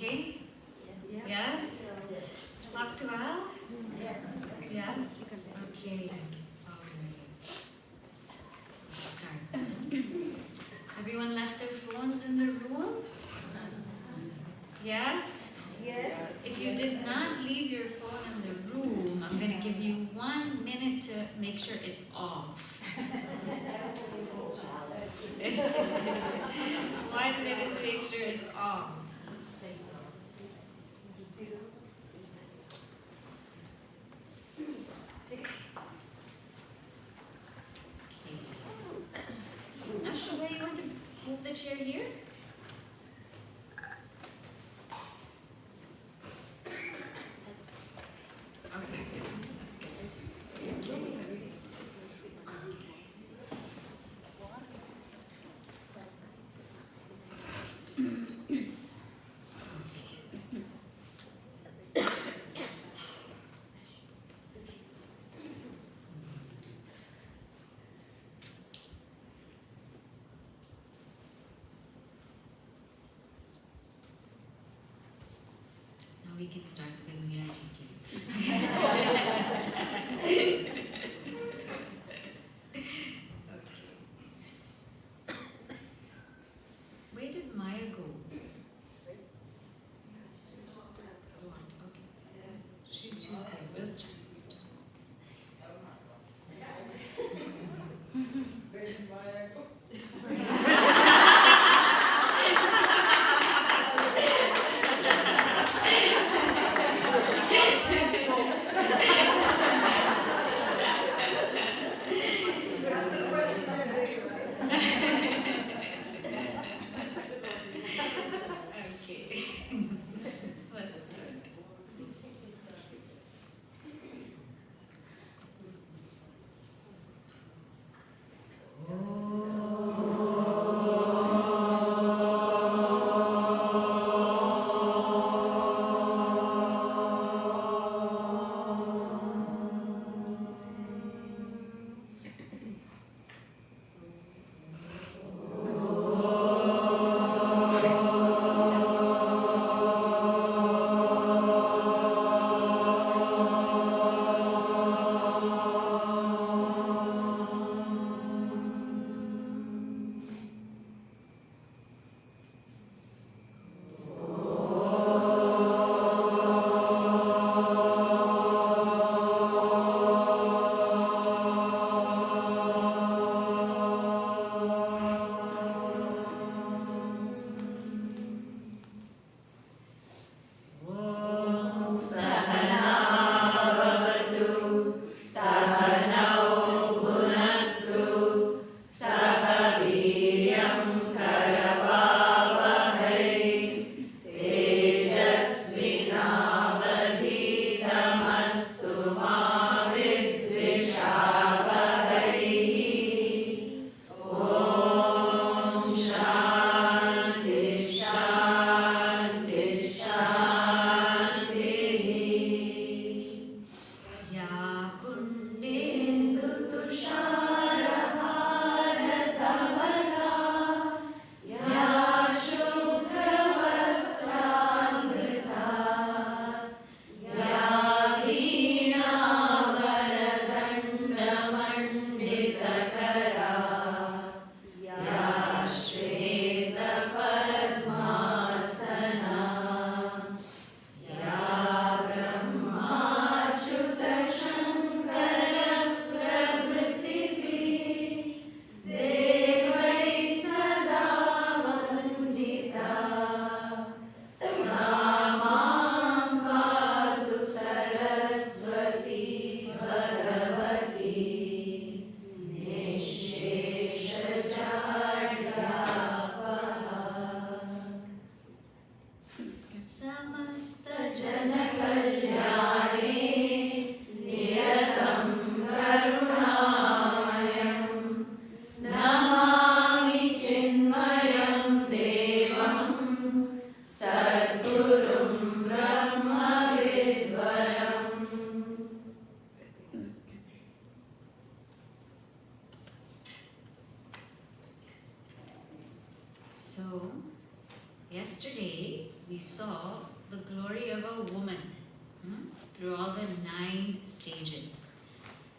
Okay? Yes? Slept well? Yes? Okay. Alright. Let's start. Everyone left their phones in the room? Yes? If you did not leave your phone in the room, I'm going to give you 1 minute to make sure it's off. 1 minute to make sure it's off. Now, Shubhani, you want to move the chair here? We can start because we are checking. Where did Maya go? What? Okay. She's here. We'll start. Where did Maya go? yesterday we saw the glory of a woman through all the 9 stages.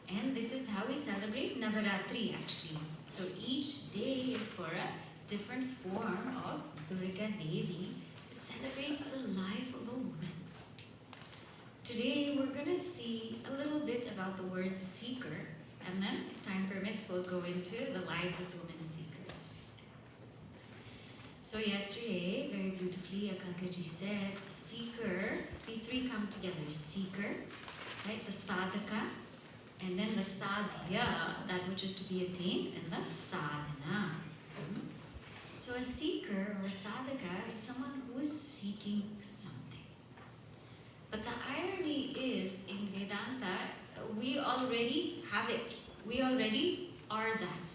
And this is how we celebrate Navaratri actually. So each day is for a different form of Durga Devi. It celebrates the life of a woman. Today we're going to see a little bit about the word seeker, and then if time permits we'll go into the lives of women seekers. So yesterday, very beautifully, Akalkaji said, seeker, these 3 come together. Seeker, right, the sadhaka, and then the sadhya, that which is to be attained, and the sadhana. So a seeker or sadhaka is someone who is seeking something. But the irony is, in Vedanta, we already have it. We already are that.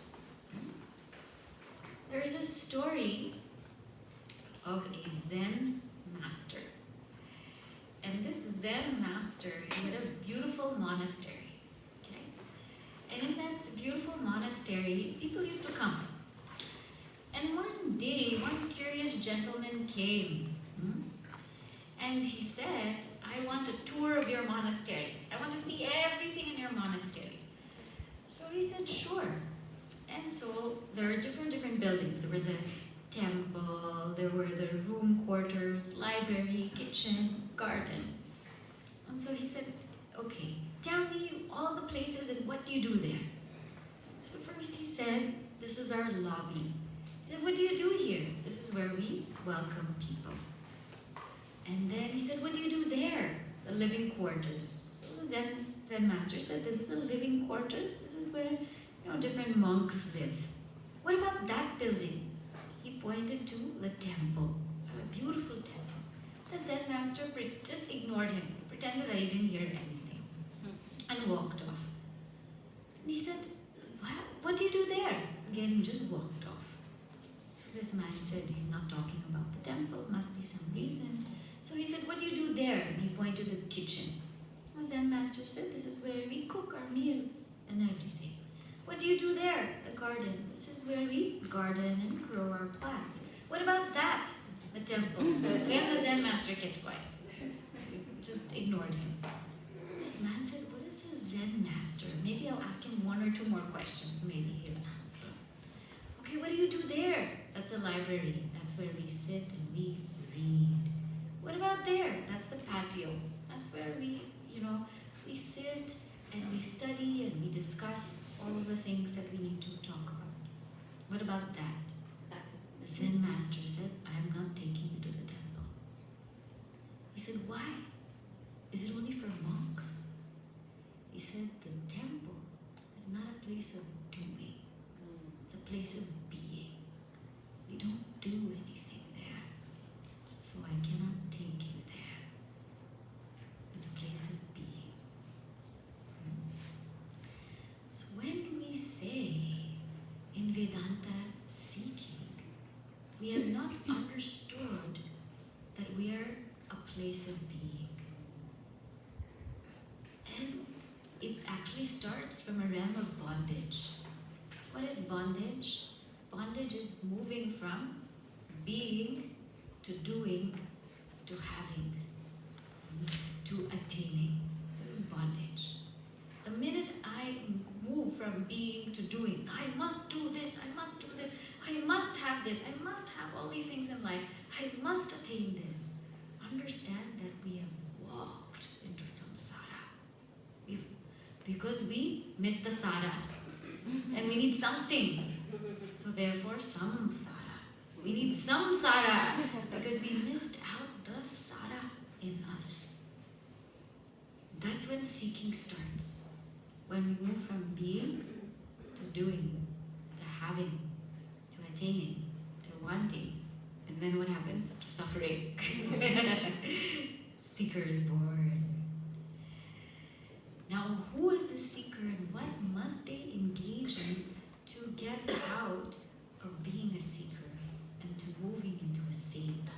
There's a story of a Zen master. And this Zen master, he had a beautiful monastery. Okay? And in that beautiful monastery, people used to come. And one day, one curious gentleman came. And he said, I want a tour of your monastery. I want to see everything in your monastery. So he said, sure. And so there are different buildings. There was a temple, there were the room quarters, library, kitchen, garden. And so he said, okay, tell me all the places and what do you do there? So first he said, this is our lobby. He said, what do you do here? This is where we welcome people. And then he said, what do you do there? The living quarters. So the Zen master said, this is the living quarters. This is where different monks live. What about that building? He pointed to the temple, a beautiful temple. The Zen master just ignored him, pretended that he didn't hear anything, and walked off. And he said, what do you do there? Again, he just walked off. So this man said, he's not talking about the temple, must be some reason. So he said, what do you do there? And he pointed to the kitchen. The Zen master said, this is where we cook our meals and everything. What do you do there? The garden. This is where we garden and grow our plants. What about that? The temple. Again, the Zen master kept quiet. Just ignored him. This man said, what is the Zen master? Maybe I'll ask him 1 or 2 more questions. Maybe he'll answer. Okay, what do you do there? That's a library. That's where we sit and we read. What about there? That's the patio. That's where we sit and we study and we discuss all of the things that we need to talk about. What about that? The Zen master said, I am not taking you to the temple. He said, why? Is it only for monks? He said, the temple is not a place of doing. It's a place of being. We don't do anything there. So I cannot take you there. It's a place of being. So when we say in Vedanta seeking, we have not understood that we are a place of being. And it actually starts from a realm of bondage. What is bondage? Bondage is moving from being to doing to having to attaining. This is bondage. The minute I move from being to doing, I must do this, I must do this, I must have this, I must have all these things in life, I must attain this. Understand that we have walked into samsara. Because we missed the sara. And we need something. So therefore, samsara. We need samsara because we missed out the sara in us. That's when seeking starts. When we move from being to doing, to having, to attaining, to wanting. And then what happens? To suffering. Seeker is born. Now, who is the seeker and what must they engage in to get out of being a seeker and to moving into a saint?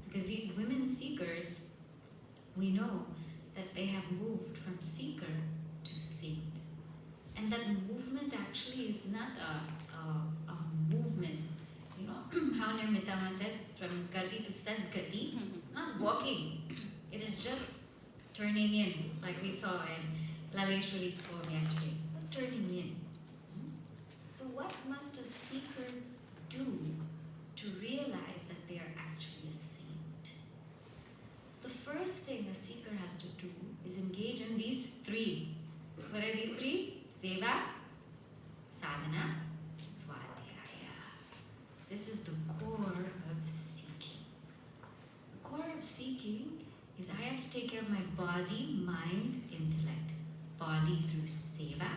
Because these women seekers, we know that they have moved from seeker to saint. And that movement actually is not a movement. How Nirmitama said, from gati to sadgati, not walking. It is just turning in, like we saw in Laleshwari's poem yesterday. Turning in. So what must a seeker do to realize that they are actually a saint? The first thing a seeker has to do is engage in these three. What are these three? Seva, sadhana, swadhyaya. This is the core of seeking. The core of seeking is I have to take care of my body, mind, intellect. Body through seva,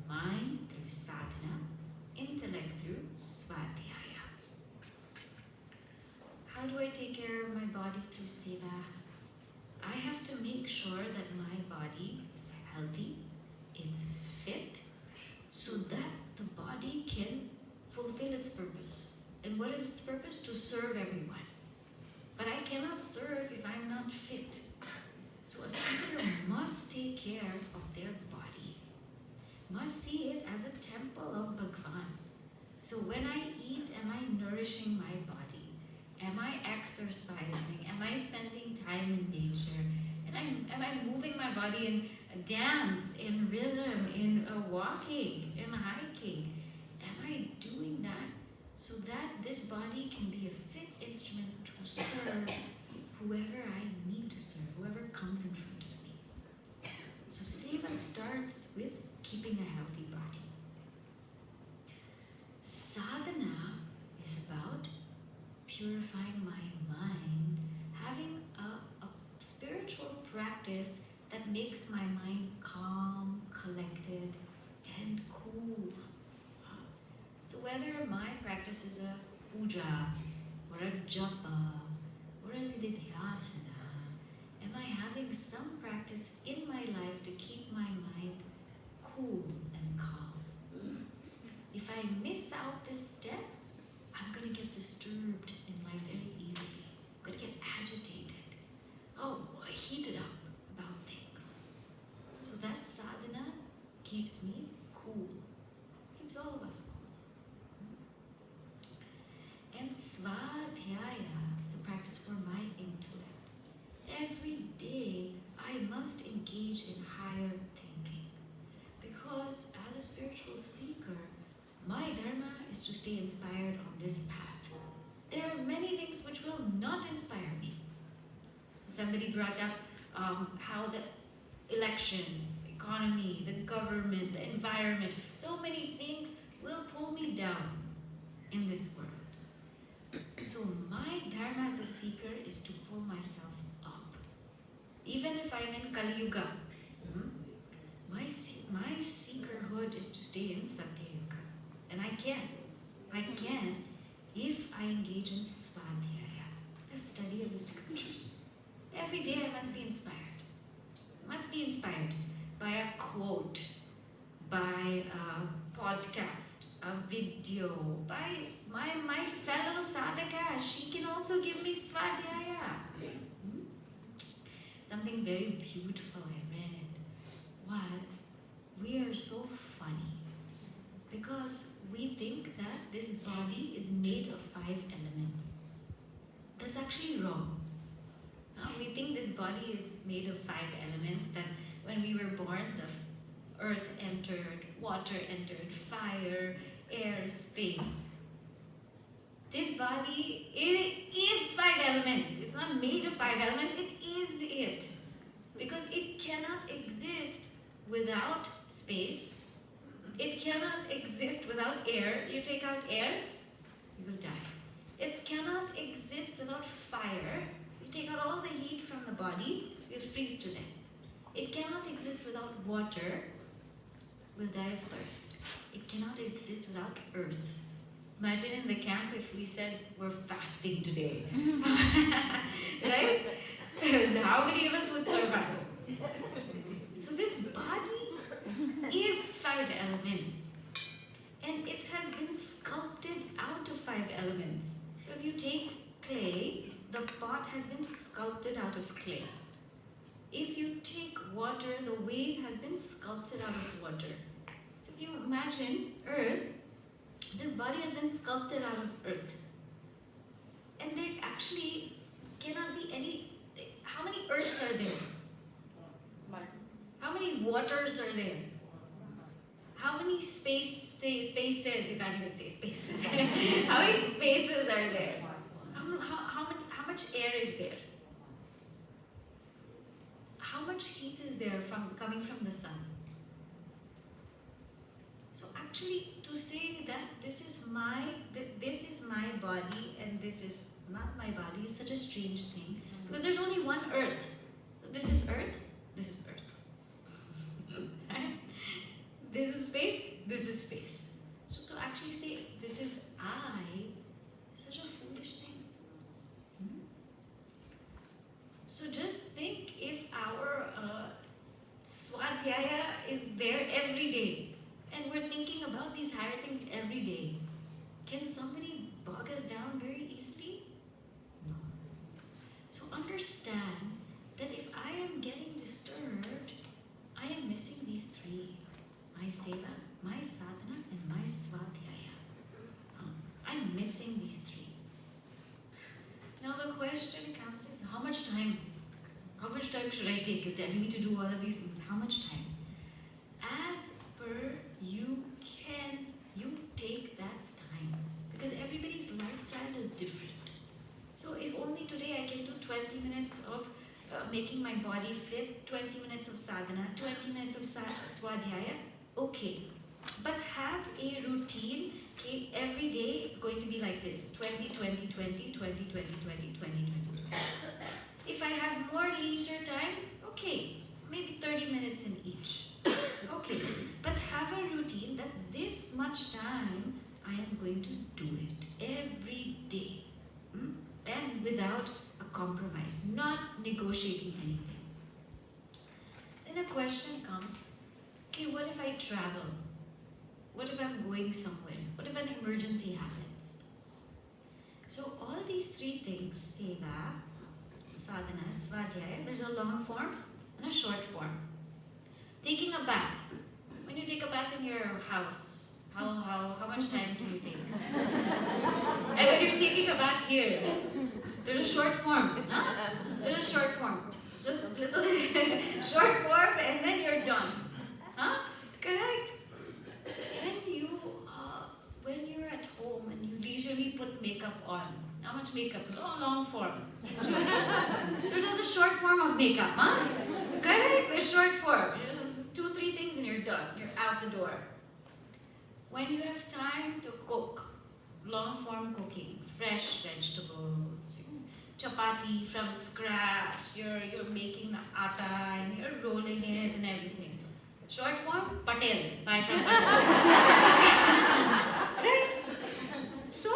mind through sadhana, intellect through swadhyaya. How do I take care of my body through seva? I have to make sure that my body is healthy, it's fit, so that the body can fulfill its purpose. And what is its purpose? To serve everyone. But I cannot serve if I'm not fit. So a seeker must take care of their body, must see it as a temple of Bhagwan. So when I eat, am I nourishing my body? Am I exercising? Am I spending time in nature? And am I moving my body in dance, in rhythm, in walking, in hiking? Am I doing that so that this body can be a fit instrument to serve whoever I need to serve, whoever comes in front of me? So seva starts with keeping a healthy body. Sadhana is about purifying my mind, having a spiritual practice that makes my mind calm, collected, and cool. So whether my practice is a puja, or a japa, or a nididhyasana, am I having some practice in my life to keep my mind cool and calm? If I miss out this step, I'm going to get disturbed in life very easily. I'm going to get agitated. Oh, heated up about things. So that sadhana keeps me cool. Keeps all of us cool. And svadhyaya is a practice for my intellect. Every day I must engage in higher thinking. Because as a spiritual seeker, my dharma is to stay inspired on this path. There are many things which will not inspire me. Somebody brought up how the elections, the economy, the government, the environment, so many things will pull me down in this world. So my dharma as a seeker is to pull myself up. Even if I'm in Kali Yuga, my seekerhood is to stay in Satya Yuga. And I can if I engage in svadhyaya, the study of the scriptures. Every day I must be inspired. Must be inspired by a quote, by a podcast, a video, by my fellow sadhaka. She can also give me svadhyaya. Something very beautiful I read was, we are so funny because we think that this body is made of 5 elements. That's actually wrong. We think this body is made of 5 elements, that when we were born, the earth entered, water entered, fire, air, space. This body is 5 elements. It's not made of 5 elements, it is it. Because it cannot exist without space. It cannot exist without air. You take out air, you will die. It cannot exist without fire. You take out all the heat from the body, you'll freeze to death. It cannot exist without water, we'll die of thirst. It cannot exist without earth. Imagine in the camp if we said we're fasting today. Right? How many of us would survive? So this body is 5 elements. And it has been sculpted out of 5 elements. So if you take clay, the pot has been sculpted out of clay. If you take water, the wave has been sculpted out of water. So if you imagine earth, this body has been sculpted out of earth. And there actually cannot be any. How many earths are there? How many waters are there? How many spaces? You can't even say spaces. How many spaces are there? How much air is there? How much heat is there coming from the sun? So actually, to say that this is my body and this is not my body is such a strange thing, because there's only one earth. This is earth. This is earth. Right? This is space. This is space. So to actually say this is I is such a foolish thing. So just think if our swadhyaya is there every day, and we're thinking about these higher things every day, can somebody bog us down very easily? No. So understand that if I am getting disturbed, I am missing these three: my seva, my sadhana, and my swadhyaya. I'm missing these three. Now the question comes is, how much time? How much time should I take? You're telling me to do all of these things. How much time? As per you can, you take that time. Because everybody's lifestyle is different. So if only today I can do 20 minutes of making my body fit, 20 minutes of sadhana, 20 minutes of swadhyaya, okay. But have a routine, okay, every day it's going to be like this, 20, 20, 20, 20, 20, 20, 20, 20. If I have more leisure time, okay, maybe 30 minutes in each. Okay, but have a routine that this much time I am going to do it every day. And without a compromise, not negotiating anything. Then a question comes, okay, what if I travel? What if I'm going somewhere? What if an emergency happens? So all these three things, seva, sadhana, svadhyaya, there's a long form and a short form. Taking a bath. When you take a bath in your house, how much time do you take? And when you're taking a bath here, there's a short form. Huh? There's a short form. Just little short form and then you're done. Huh? Correct. When you're at home and you leisurely put makeup on, how much makeup? Long form. There's also short form of makeup, huh? Correct? There's short form. There's 2-3 things and you're done. You're out the door. When you have time to cook, long form cooking, fresh vegetables, chapati from scratch, you're making the atta and you're rolling it and everything. Short form, patel, buy from patel. Right? So,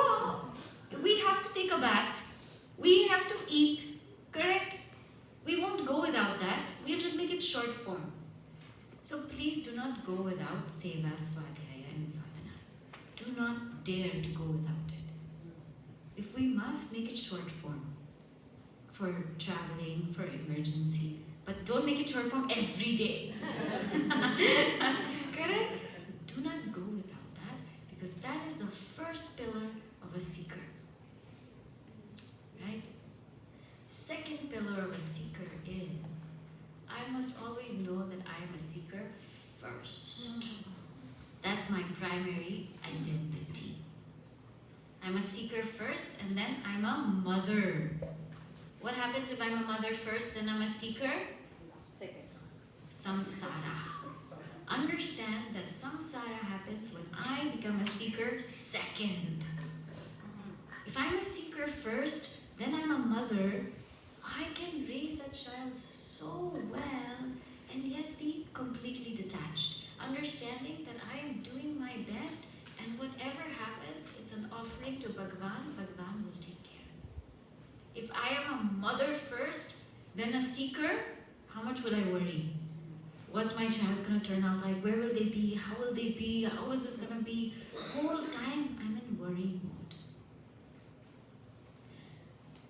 we have to take a bath. We have to eat. Correct? We won't go without that. We'll just make it short form. So please do not go without seva, swadhyaya and sadhana. Do not dare to go without it. If we must, make it short form. For traveling, for emergency. But don't make it short form every day. Correct? So do not go without that, because that is the first pillar of a seeker. Right? Second pillar of a seeker is, I must always know that I am a seeker first. That's my primary identity. I'm a seeker first, and then I'm a mother. What happens if I'm a mother first, then I'm a seeker? Second. Samsara. Understand that samsara happens when I become a seeker second. If I'm a seeker first, then I'm a mother, I can raise that child so well and yet be completely detached. Understanding that I am doing my best, and whatever happens, it's an offering to Bhagavan. Bhagavan will take care. If I am a mother first, then a seeker, how much will I worry? What's my child going to turn out like? Where will they be? How will they be? How is this going to be? Whole time I'm in worry mode.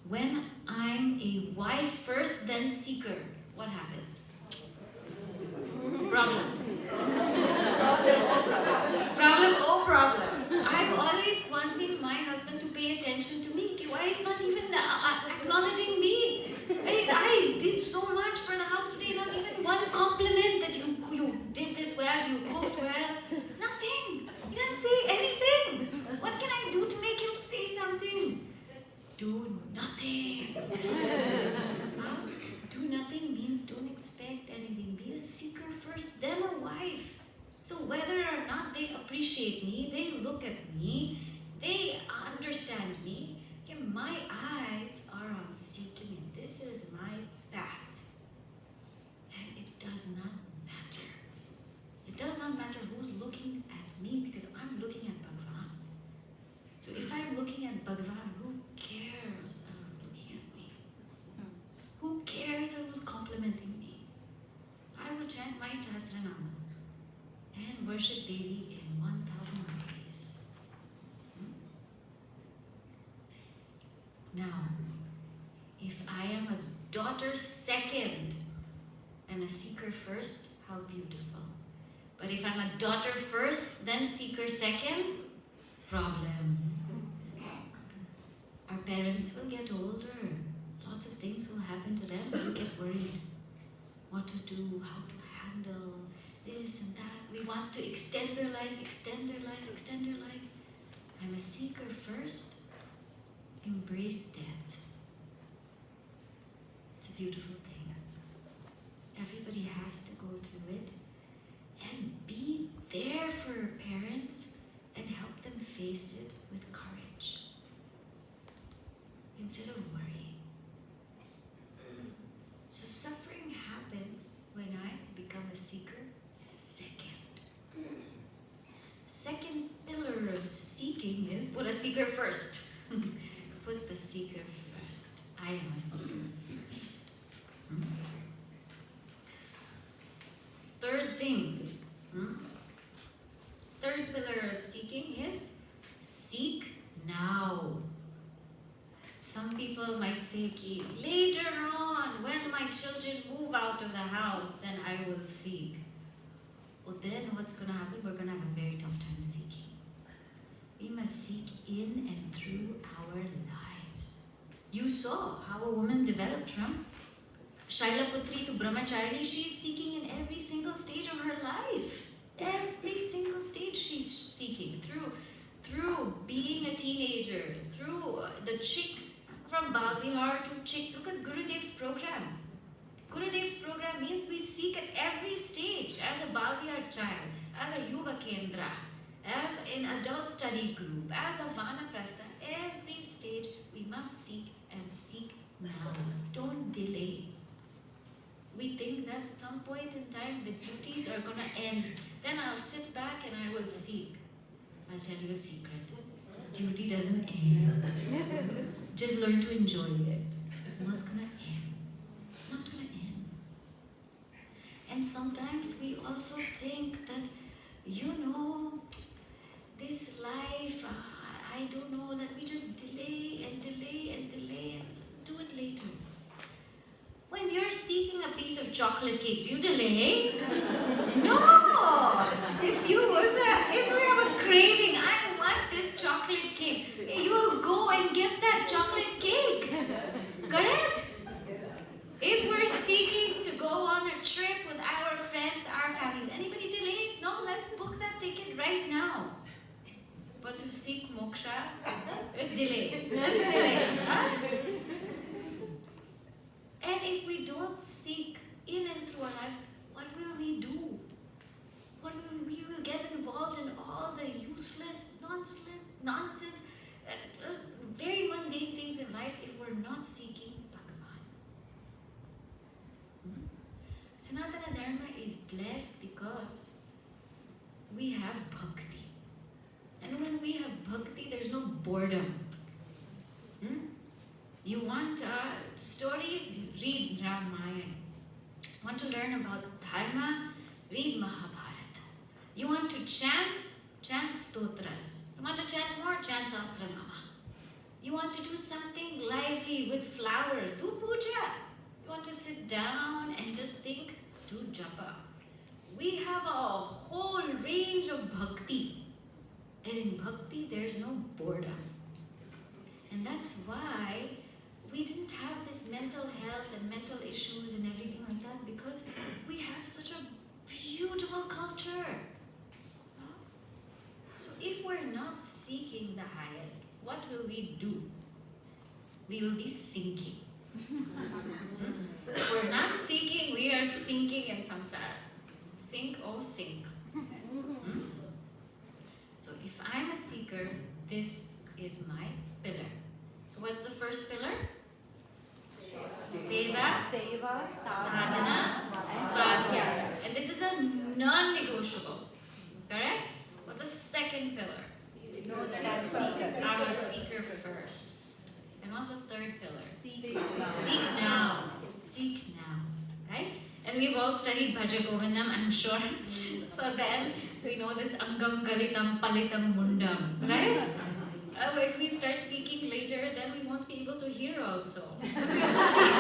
When I'm a wife first, then seeker, what happens? Problem. Problem, oh problem. I'm always wanting my husband to pay attention to me? Why is not even acknowledging me? I did so much for the house today, not even one compliment that you did this well, you cooked well. Nothing. He doesn't say anything. What can I do to make him say something? Do nothing. Huh? Do nothing means don't expect anything. Be a seeker first, then a wife. So whether or not they appreciate me, they look at me, they understand me, okay, my eyes are on seeking and this is my path. And it does not matter. It does not matter who's looking at me because I'm looking at Bhagavan. So if I'm looking at Bhagavan, who cares that who's looking at me? Who cares that who's complimenting me? I will chant my Sahasranama and worship Devi in 1,000 ways. Now, if I am a daughter second and a seeker first, how beautiful. But if I'm a daughter first, then seeker second, problem. Our parents will get older. Lots of things will happen to them. We'll get worried. What to do, how to handle this and that. We want to extend their life, extend their life, extend their life. I'm a seeker first. Embrace death. It's a beautiful thing. Everybody has to go through it. And be there for your parents and help them face it with courage. Instead of worry. So suffering happens when I become a seeker second. Second pillar of seeking is put a seeker first. Put the seeker first. I am a seeker first. Third thing. Third pillar of seeking is seek now. Some people might say, "Ki, later on, when my children move out of the house, then I will seek." Well, then what's going to happen? We're going to have a very tough time seeking. We must seek in and through our lives. You saw how a woman developed from Shailaputri to Brahmacharini. She's seeking in every single stage of her life. Every single stage she's seeking. Through being a teenager, through the chicks from Bhavihar to chick. Look at Gurudev's program. Gurudev's program means we seek at every stage, as a Bhavihar child, as a Yuva Kendra, as an adult study group, as a Vanaprastha. Every stage we must seek and seek now. Don't delay. We think that at some point in time the duties are going to end. Then I'll sit back and I will seek. I'll tell you a secret. Duty doesn't end. Just learn to enjoy it. It's not going to end. Not going to end. And sometimes we also think that, this life, I don't know, let me just delay and delay and delay and do it later. When you're seeking a piece of chocolate cake, do you delay? No! If you have a craving, I want this chocolate cake, you will go and get that chocolate cake. Correct? If we're seeking to go on a trip with our friends, our families, anybody delays? No, let's book that ticket right now. But to seek moksha, delay. Let's delay. Huh? And if we don't seek in and through our lives, what will we do? We will get involved in all the useless, nonsense, just very mundane things in life if we're not seeking Bhagavan. Sanatana Dharma is blessed because we have bhakti. And when we have bhakti, there's no boredom. You want stories? Read Ramayana. Want to learn about Dharma? Read Mahabharata. You want to chant? Chant stotras. You want to chant more? Chant Sahasranama. You want to do something lively with flowers? Do puja. You want to sit down and just think? Do japa. We have a whole range of bhakti. And in bhakti, there's no boredom. And that's why we didn't have this mental health and mental issues and everything like that, because we have such a beautiful culture. So if we're not seeking the highest, what will we do? We will be sinking. If we're not seeking, we are sinking in samsara. Sink or sink. So if I'm a seeker, this is my pillar. So what's the first pillar? Seva, sadhana, svadhyaya. And this is a non-negotiable. Correct? What's the second pillar? I'm a seeker first. And what's the third pillar? Seek now. Seek now. Right? And we've all studied Bhaja Govindam, I'm sure. So then we know this Angam Galitam Palitam Mundam. Right? If we start seeking later, then we won't be able to hear also. We'll be able to see.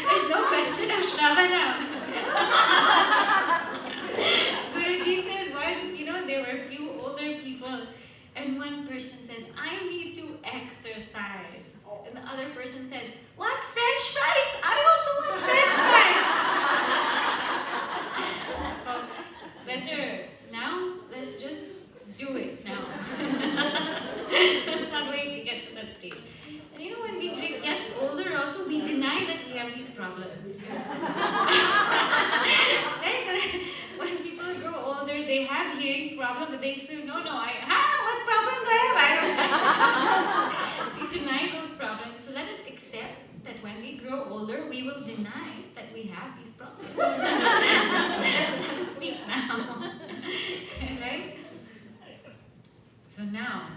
There's no question of Shravanam. Guruji said once, there were a few older people, and one person said, I need to exercise. And the other person said, what, French fries? I also want French fries. So, better now, let's just do it now. Let's not wait to get to that stage. And when we get older also, we deny that we have these problems. Right? When people grow older, they have hearing problem, but they say, no, what problems do I have? We deny those problems. So let us accept that when we grow older, we will deny that we have these problems. See now. Right? So now,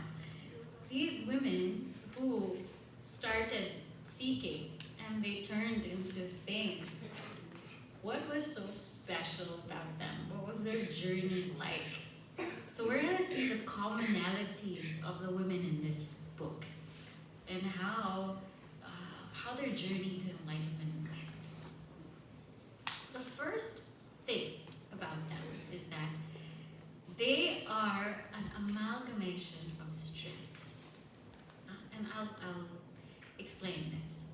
these women who started seeking and they turned into saints, what was so special about them? What was their journey like? So we're going to see the commonalities of the women in this book and how their journey to enlightenment went. The first thing about them is that they are an amalgamation of strengths. And I'll explain this.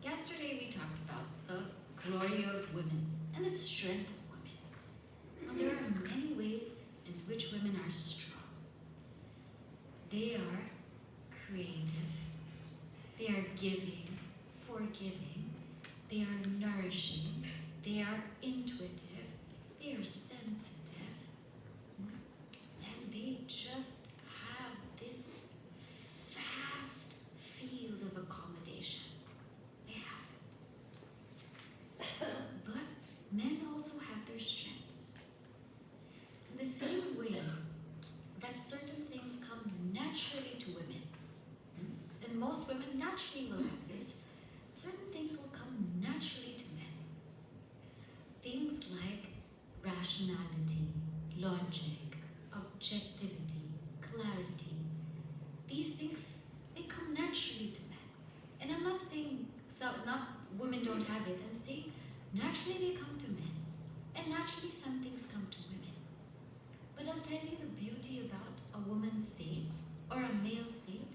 Yesterday we talked about the glory of women and the strength of women. Now, there are many ways in which women are strong. They are creative. They are giving, forgiving. They are nourishing. They are intuitive. They are sensitive. And they just have this vast field of accommodation. They have it. But men also have their strengths. In the same way that certain things come naturally to women, and most women naturally will have this, certain things will come naturally to men. Things like rationality, logic, objectivity, clarity. These things, they come naturally to men. And I'm not saying women don't have it. I'm saying naturally they come to men. And naturally some things come to women. But I'll tell you the beauty about a woman saint or a male saint.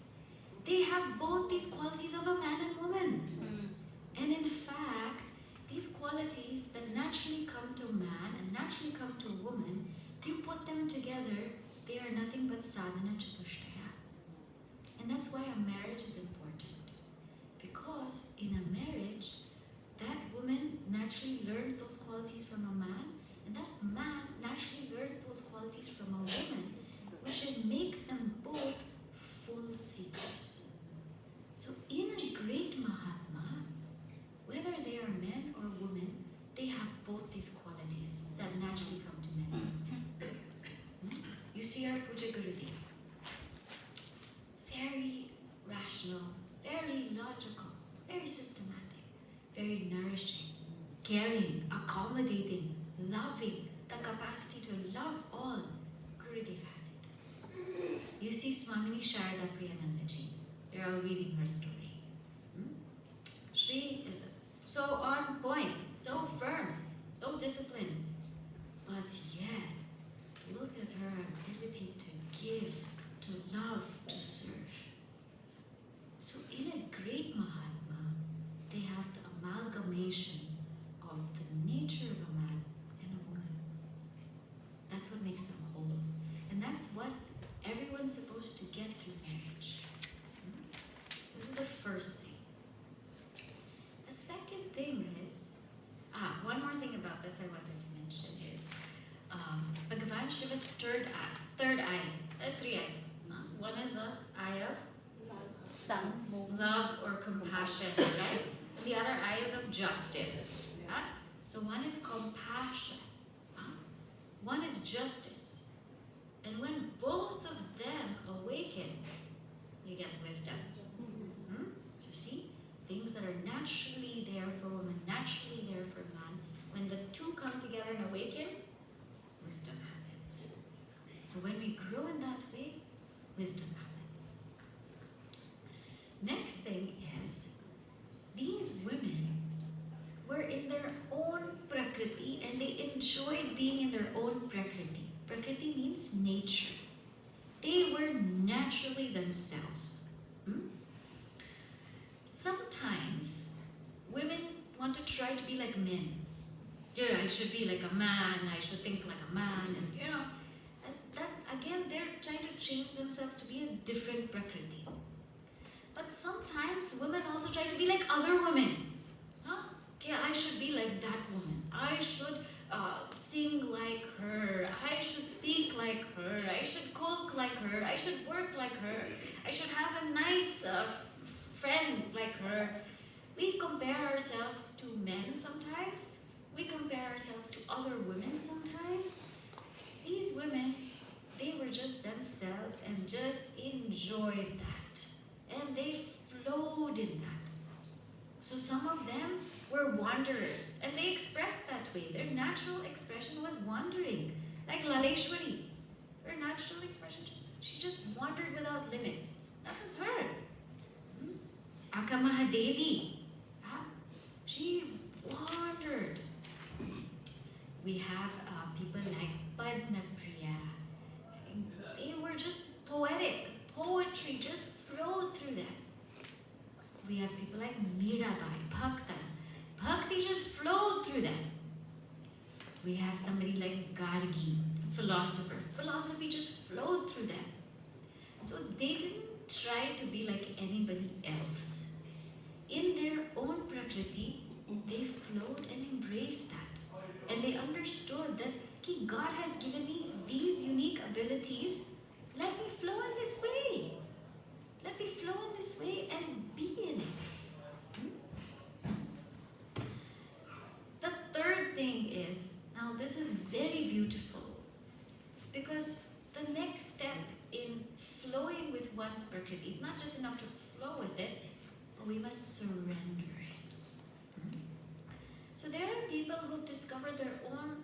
They have both these qualities of a man and woman. And in fact, these qualities that naturally come to man and naturally come to woman, you put them together, they are nothing but sadhana chatushtaya. And that's why a marriage is important. Because in a marriage, that woman naturally learns those qualities from a man, and that man naturally learns those qualities from a woman, which makes them both full seekers. So in a great Mahatma, whether they are men or women, they have both these qualities that naturally come to men. You see our Puja Gurudev. Very rational, very logical, very systematic, very nourishing, caring, accommodating, loving, the capacity to love all. Gurudev has it. You see Swamini Sharada Priyanandaji. You're all reading her story. She is so on point, so firm, so disciplined. But yet, look at her ability to give, to love, to serve. is the eye of Sun. love or compassion, right? And the other eye is of justice. Yeah? So one is compassion, one is justice. And when both of them awaken, you get wisdom. So see, things that are naturally there for women, naturally there for man, when the two come together and awaken, wisdom happens. So when we grow in that way, wisdom happens. Next thing is, these women were in their own prakriti and they enjoyed being in their own prakriti. Prakriti means nature. They were naturally themselves. Sometimes women want to try to be like men. Yeah, I should be like a man, I should think like a man, and and that again, they're trying to change themselves to be a different prakriti. But sometimes women also try to be like other women. Okay, I should be like that woman. I should sing like her. I should speak like her. I should cook like her. I should work like her. I should have a nice friends like her. We compare ourselves to men sometimes. We compare ourselves to other women sometimes. These women, they were just themselves and just enjoyed that. And they flowed in that. So some of them were wanderers, and they expressed that way. Their natural expression was wandering, like Laleshwari. Her natural expression, she just wandered without limits. That was her. Devi, she wandered. We have people like Padma Priya. They were just poetic. Poetry just flowed through them. We have people like Mirabai, Bhaktas. Bhakti just flowed through them. We have somebody like Gargi, philosopher. Philosophy just flowed through them. So they didn't try to be like anybody else. In their own prakriti, they flowed and embraced that. And they understood that God has given me these unique abilities. Let me flow in this way. Let me flow in this way and be in it. The third thing is, now this is very beautiful, because the next step in flowing with one's prakriti, it's not just enough to flow with it, but we must surrender it. So there are people who discover their own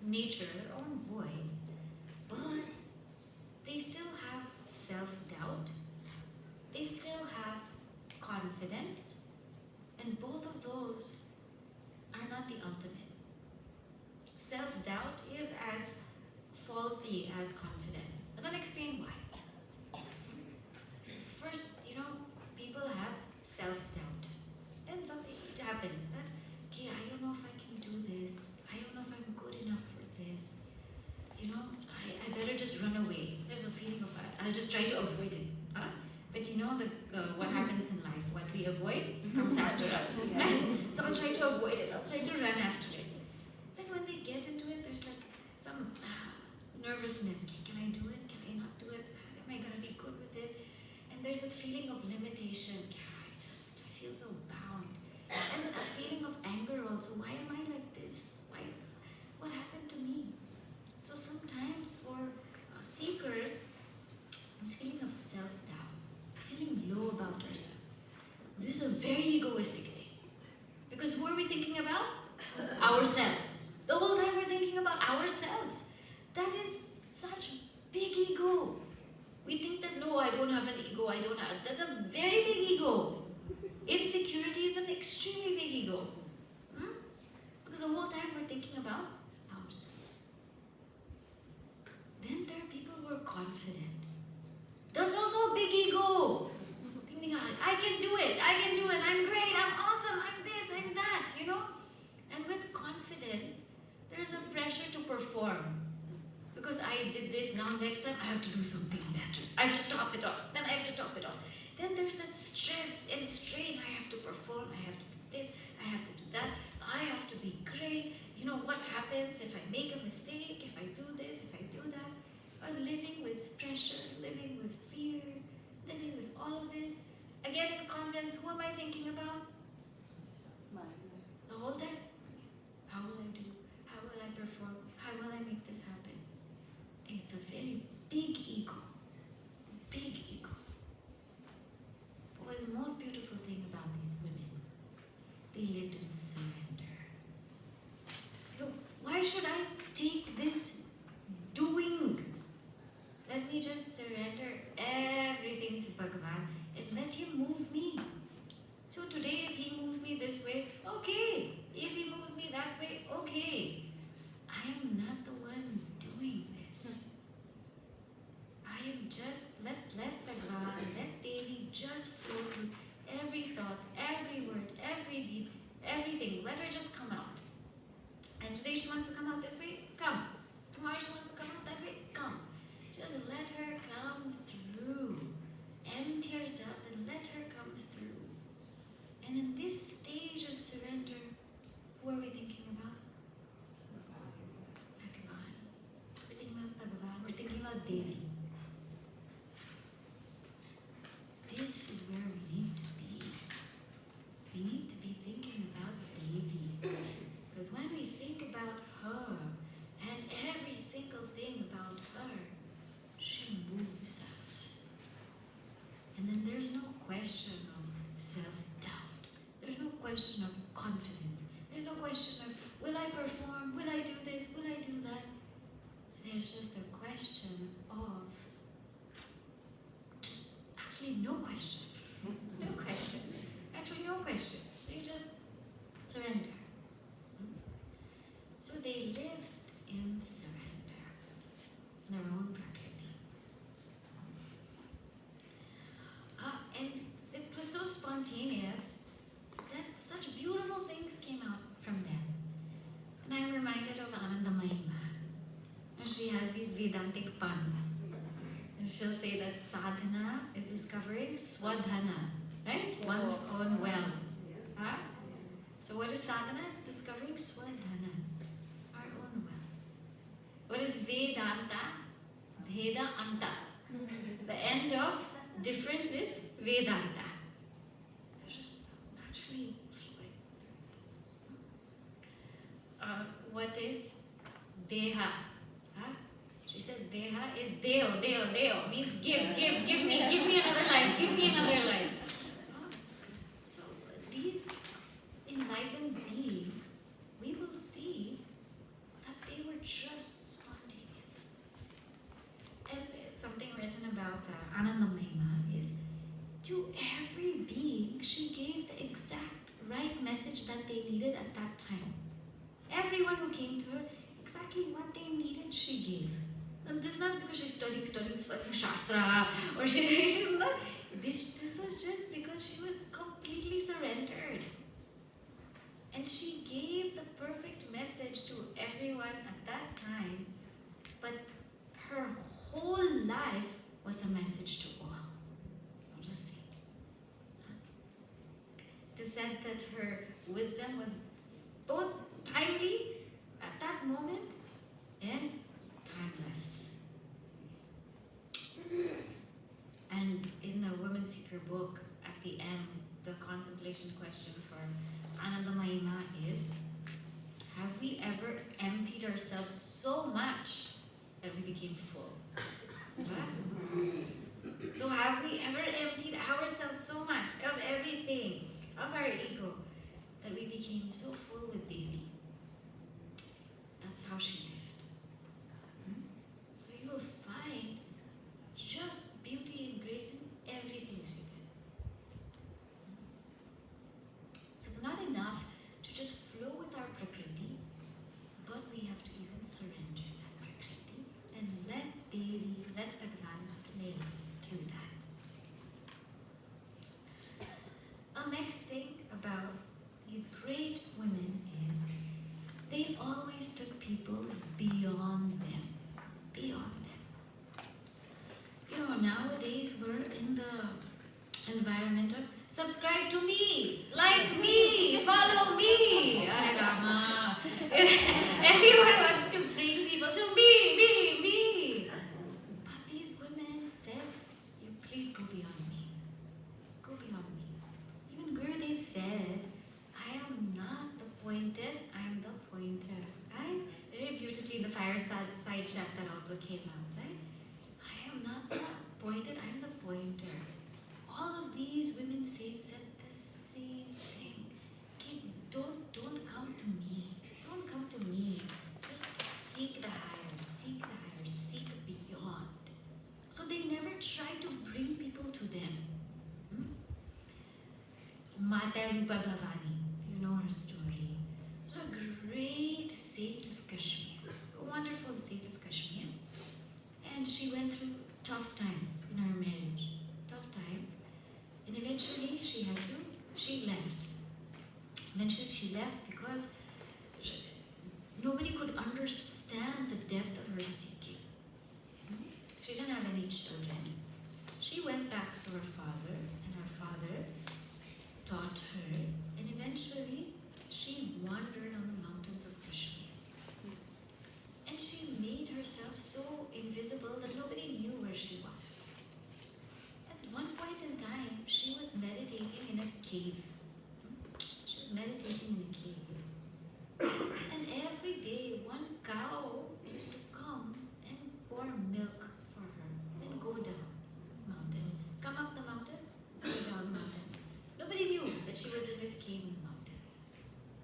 nature, their own voice, but they still have self-doubt, they still have confidence, and both of those are not the ultimate. Self-doubt is as faulty as confidence. And I'll explain why. First, people have self-doubt. And something happens that, I don't know if I can do this. I don't know if I'm good enough for this. I better just run away. There's a feeling of, I'll just try to avoid it. But what happens in life, what we avoid comes after us, right? So I'll try to avoid it. I'll try to run after it. Then when they get into it, there's like some nervousness. Can I do it? Can I not do it? Am I going to be good with it? And there's that feeling of limitation. I feel so bound. And a feeling of anger also. Why am I like this? What happened to me? So sometimes for seekers, this feeling of self-doubt, feeling low about ourselves. This is a very egoistic thing. Because who are we thinking about? Ourselves. The whole time we're thinking about ourselves. That is such big ego. We think that, no, I don't have an ego, that's a very big ego. Insecurity is an extremely big ego. Because the whole time we're thinking about ourselves. Then there are people who are confident. That's also a big ego. Thinking, I can do it, I'm great, I'm awesome, I'm this, I'm that, And with confidence, there's a pressure to perform. Because I did this, now next time I have to do something better. I have to top it off, then I have to top it off. Then there's that stress and strain. I have to perform, I have to do this, I have to do that, I have to be great. What happens if I make a mistake, if I do this, if I do that? are living with pressure, living with fear, living with all of this. Again, in convents, who am I thinking about? The whole time. How will I do? How will I perform? How will I make this happen? It's a very big ego. Big ego. What was the most beautiful thing about these women? They lived in surrender. Why should I take this doing? Let me just surrender everything to Bhagavan and let him move me. So today if he moves me this way, okay. If he moves me that way, okay. I am not the one doing this. I am just, let Bhagavan, let Devi just flow through every thought, every word, every deed, everything. Let her just come out. And today she wants to come out this way, come. Tomorrow she wants to come out that way, come. Just let her come through. Empty ourselves and let her come through. And in this stage of surrender, who are we thinking about? Bhagavan. We're thinking about Bhagavan. We're thinking about Devi. This is where we need to be. We need to be thinking about Devi. Because when we think about her and every single thing about her, she moves us. And then there's no question of self-doubt. There's no question of confidence. There's no question of, will I perform? Will I do this? Will I do that? There's just a question of, just actually no question. No question. Actually no question. You just surrender. So they lived in surrender, in their own prakriti. And it was so spontaneous that such beautiful things came out from them. And I'm reminded of Anandamayi. She has these Vedantic puns. And she'll say that sadhana is discovering swadhana, right? One's own well. Huh? So what is sadhana? It's discovering swadhana, our own well. What is Vedanta? Veda anta. The end of difference is Vedanta. Naturally fluid. What is Deha? Huh? She said Deha is Deo, Deo, Deo. Means give me another life, give me another life. So these enlightened beings, we will see that they were just spontaneous. And something written about Anandamayi is, to every being, she gave the exact right message that they needed at that time. Everyone who came to her, exactly what they needed, she gave. And this is not because she's studying Shastra, or she's not. This was just because she was completely surrendered. And she gave the perfect message to everyone at that time, but her whole life was a message to all. I'll just say. It is said that her wisdom was both timely at that moment and timeless. And in the Woman Seeker book, at the end, the contemplation question for Anandamayi is, have we ever emptied ourselves so much that we became full? So have we ever emptied ourselves so much of everything, of our ego, that we became so full with Devi? That's how she lived. So you will find just beauty and grace in everything she did. So it's not enough to just flow with our prakriti, but we have to even surrender that prakriti and let Devi, let Bhagavan play through that. The next thing about these great women is they always took people beyond them. Beyond them. You know, nowadays we're in the environment of subscribe to me, like me, follow me. Hare Rama. Everyone wants to bring people to me. said, I am not the pointed, I am the pointer. Right? Very beautifully in the fireside chat that also came out, right? I am not the pointed, I am the pointer. All of these women said the same thing. Okay, don't come to me. Don't come to me. Just seek the higher, seek the higher, seek beyond. So they never try to bring people to them. Mata Rupa Bhavani, you know her story. So a great sage of Kashmir, a wonderful sage of Kashmir. And she went through tough times in her marriage, tough times. And eventually she left. Eventually she left because nobody could understand the depth of her seeking. She didn't have any children. She went back to her father, and her father taught her, and eventually she wandered on the mountains of Kashmir. And she made herself so invisible that nobody knew where she was. At one point in time, she was meditating in a cave. She was meditating in a cave. And every day, one cow used to come and pour milk for her and go down the mountain. Come up the mountain, go down the mountain. Nobody knew that she was in this cave in the mountain.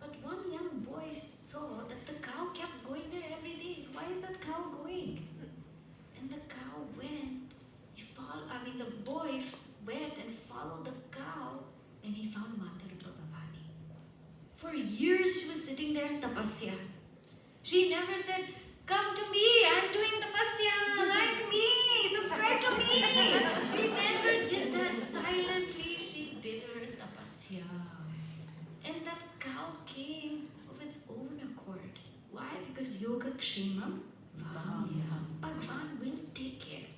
But one young boy saw that the cow kept going there every day. Why is that cow going? And the cow went. The boy went and followed the cow, and he found Mata Rupa Bhavani. For years she was sitting there in tapasya. She never said, come to me, I'm doing tapasya, like me, subscribe to me. She never did that. Silently she did her tapasya. And that cow came of its own accord. Why? Because yoga kshemam vamya. Bhagwan will take care.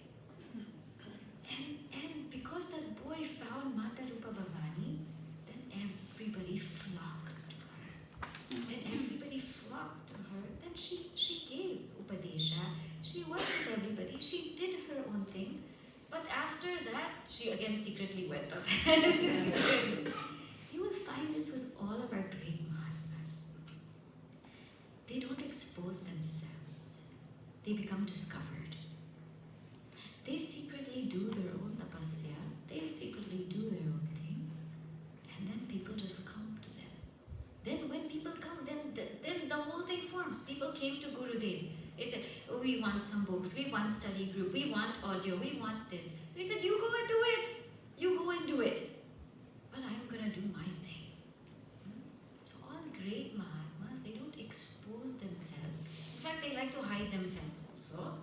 And because that boy found Mata Rupa Bhavani, then everybody flocked to her. When everybody flocked to her, then she gave Upadesha. She wasn't everybody. She did her own thing. But after that, she again secretly went off. You will find this with all of our great Mahatmas. They don't expose themselves. They become discovered. They secretly do their own tapasya. They secretly do their own thing. And then people just come to them. Then when people come, then the whole thing forms. People came to Gurudev. They said, oh, we want some books, we want study group, we want audio, we want this. So he said, you go and do it. You go and do it. But I'm going to do my thing. So all great Mahatmas, they don't expose themselves. In fact, they like to hide themselves also.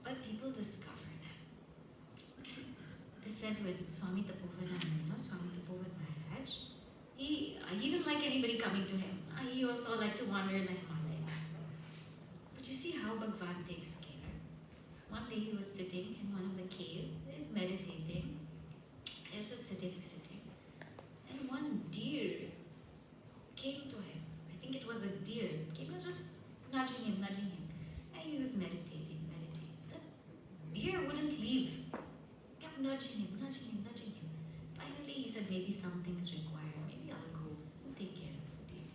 But people discover them. To said with Swami Tapovan, Swami Tapovan Maharaj, he didn't like anybody coming to him. He also liked to wander in the Himalayas. But you see how Bhagwan takes care. One day he was sitting in one of the caves, he's meditating. He was just sitting. And one deer came to him. I think it was a deer. Came just nudging him. And he was meditating. The deer wouldn't leave. Kept nudging him. Finally he said, maybe something is required. Maybe I'll go and take care of the deer.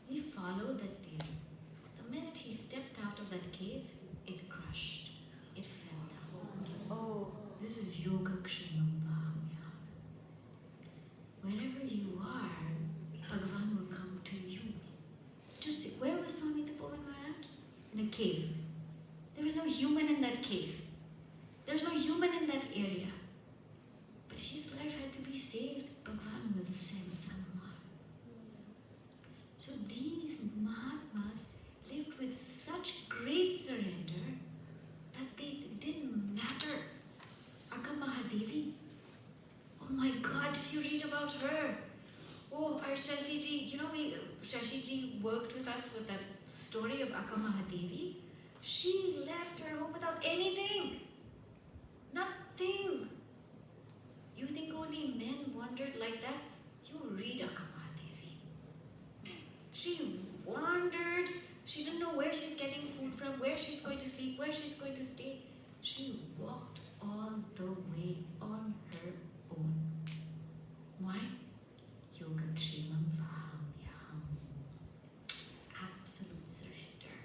He followed that deer. The minute he stepped out of that cave, it crushed. It fell down. Oh, this is yoga kshemam vamya. Wherever you are, Bhagavan will come to you. Just where was Swami Tapovan Maharaj? In a cave. There was no human in that cave. There was no human in that area. But his life had to be saved. Bhagavan will send someone. So these Mahatmas lived with such great surrender that they didn't matter. Akka Mahadevi. Oh my God, if you read about her. Oh, our Shashiji, Shashiji worked with us with that story of Akka Mahadevi. She left her home without anything. Nothing. You think only men wandered like that? You read Akka Mahadevi. She wandered. She didn't know where she's getting food from, where she's going to sleep, where she's going to stay. She walked all the way on her own. Why? yogakshemam vahamyaham. Absolute surrender.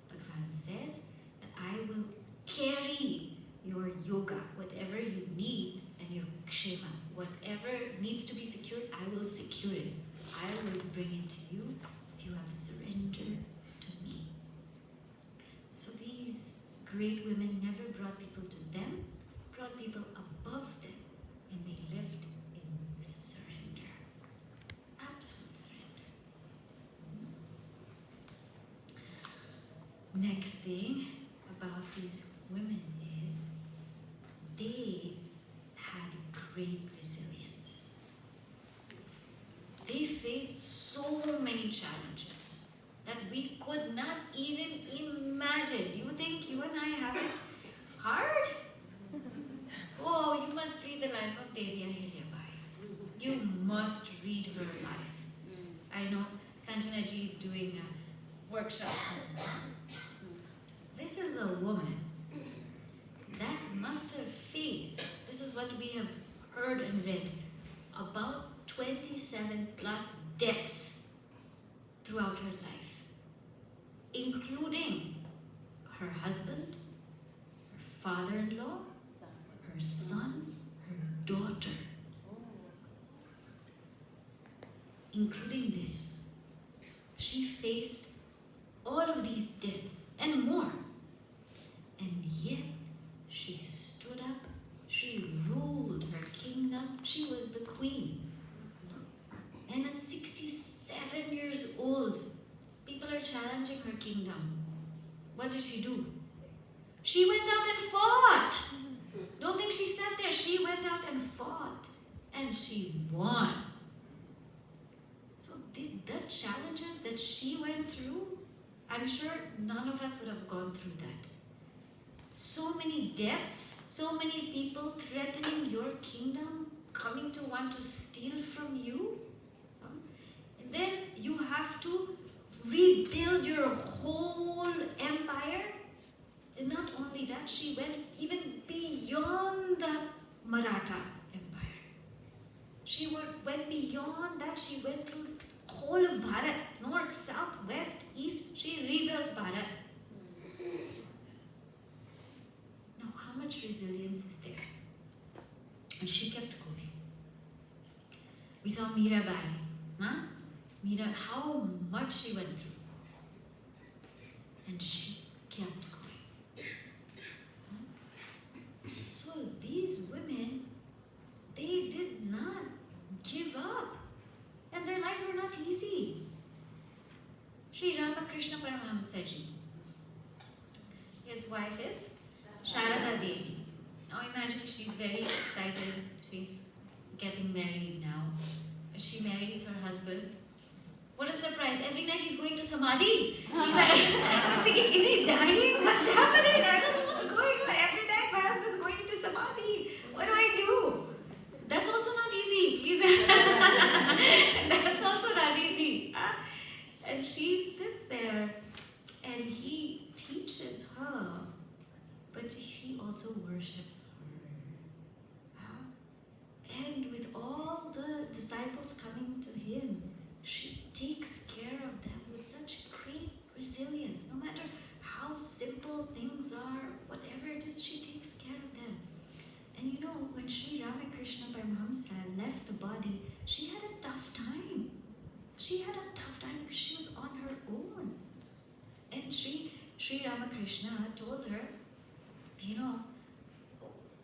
Bhagavan says that I will carry your yoga, whatever you need, and your kshema, whatever needs to be secured, I will secure it. I will bring it to you if you have surrendered to me. So these great women never brought people to them, brought people above them, and they lived in surrender. Absolute surrender. Next thing about these women is they had great resilience. They faced so many challenges that we could not even imagine. You think you and I have it hard? Oh, you must read the life of Devi Ahilyabai. You must read her life. I know Sanjana ji is doing workshops. This is a woman that must have faced, this is what we have heard and read, about 27 plus deaths throughout her life, including her husband, her father-in-law, her son, her daughter. Including this, she faced all of these deaths and more. And yet, she stood up, she ruled her kingdom, she was the queen. And at 67 years old, people are challenging her kingdom. What did she do? She went out and fought. Don't think she sat there. She went out and fought. And she won. So the challenges that she went through, I'm sure none of us would have gone through that. So many deaths, so many people threatening your kingdom, coming to want to steal from you. And then you have to rebuild your whole empire. And not only that, she went even beyond the Maratha empire. She went beyond that. She went through the whole of Bharat, north, south, west, east. She rebuilt Bharat. Now, how much resilience is there? And she kept going. We saw Mirabai. Huh? Mira, how much she went through. And she kept going. So these women, they did not give up. And their lives were not easy. Sri Ramakrishna Paramahamsa Ji. His wife is Sharada Devi. Now imagine she's very excited. She's getting married now. And she marries her husband. What a surprise. Every night he's going to Samadhi. She's thinking, is he dying? What's happening? I don't know what's going on. Every night my husband's going to Samadhi. What do I do? That's also not easy, please. That's also not easy. Huh? And she sits there and he teaches her, but he also worships her. Huh? And with all the disciples coming to him, she takes care of them with such great resilience. No matter how simple things are, whatever it is, she takes care of them. And you know, when Sri Ramakrishna Paramahamsa left the body, she had a tough time. She had a tough time because she was on her own. And Sri Ramakrishna told her, you know,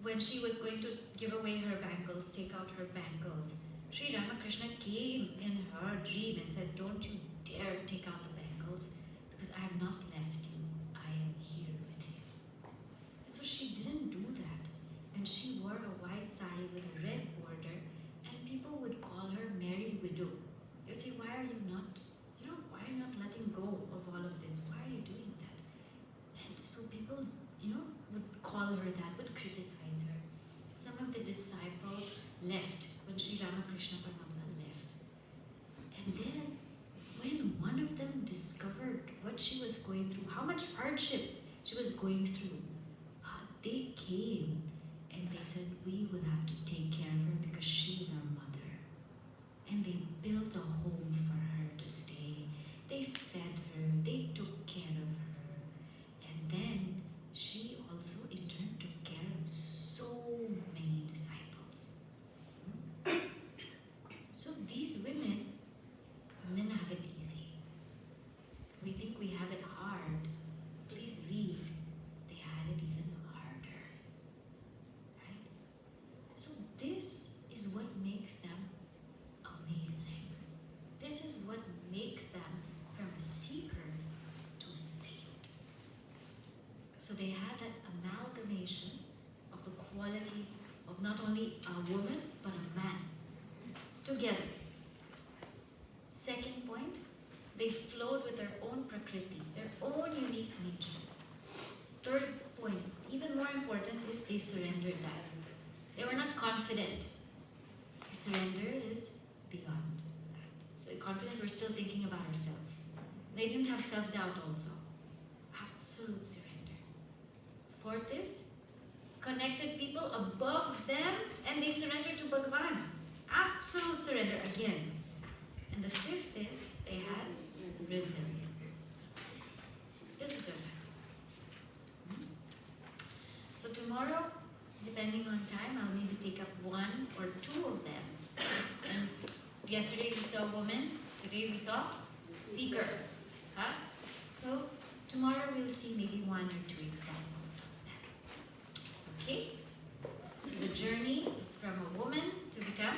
when she was going to give away her bangles, take out her bangles, Sri Ramakrishna came in her dream and said, don't you dare take out the bangles because I have not left you. I am here with you. So she didn't do that. And she wore a white sari with a red border and people would call her Mary Widow. You say, why are you not letting go of all of this? Why are you doing that? And so people, would call her that, would criticize her. Some of the disciples left when Sri Ramakrishna Paramahamsa left. And then when one of them discovered what she was going through, how much hardship she was going through, they came and they said, we will have to take care of her because she is our mother. and they built a home for her to stay. They fed her, they took care of her, and then she also in turn took care of so many disciples. So these women didn't have it easy. We think we have it hard. Please read. They had it even harder. Right? So this is what makes them amazing. This is what makes them from a seeker to a saint. So they had that amalgamation of the qualities of not only a woman but a man together. Second point, they flowed with their own prakriti, their own unique nature. Third point, even more important, is they surrendered that. They were not confident. Surrender is beyond that. So confidence, we're still thinking about ourselves. They didn't have self-doubt also. Absolute surrender. Fourth is, connected people above them and they surrendered to Bhagavan. Absolute surrender again. And the fifth is, they had resilience. This is their lives. So tomorrow, depending on time, I'll maybe take up one or two of them. And yesterday we saw woman, today we saw seeker. Huh? So tomorrow we'll see maybe one or two examples of that. Okay? So the journey is from a woman to become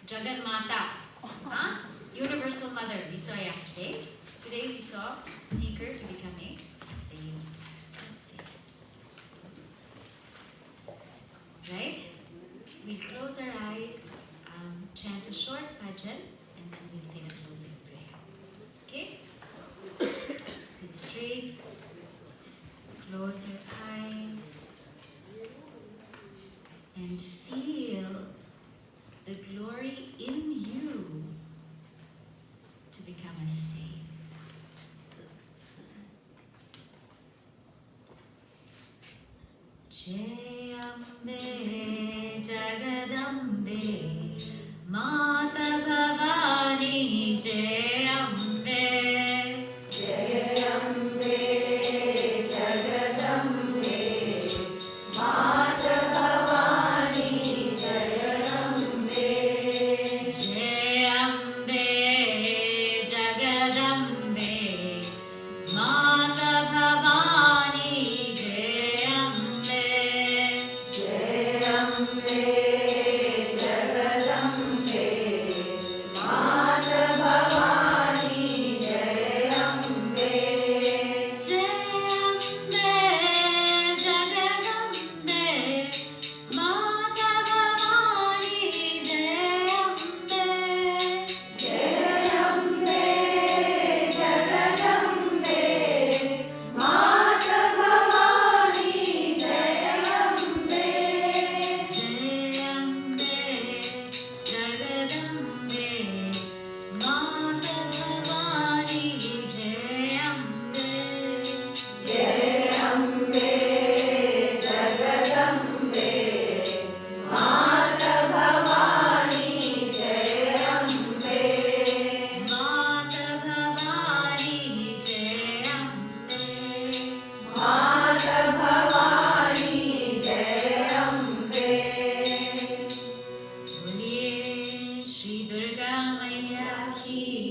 Jagat Mata. Huh? Universal Mother, we saw yesterday. Today we saw seeker to become a saint. A saint. Right? We close our eyes, chant a short bhajan, and then we'll say the closing prayer. Okay? Sit straight. Close your eyes. And feel the glory in you to become a saint. Jai Ambe Jagadambe Mata Bhavani Jai Ambe Jai Ambe Jagadambe Mata Bhavani Jai Ambe Jai Ambe Jagadambe Mata Bhavani Jai Ambe Jai Ambe Durga Maya ki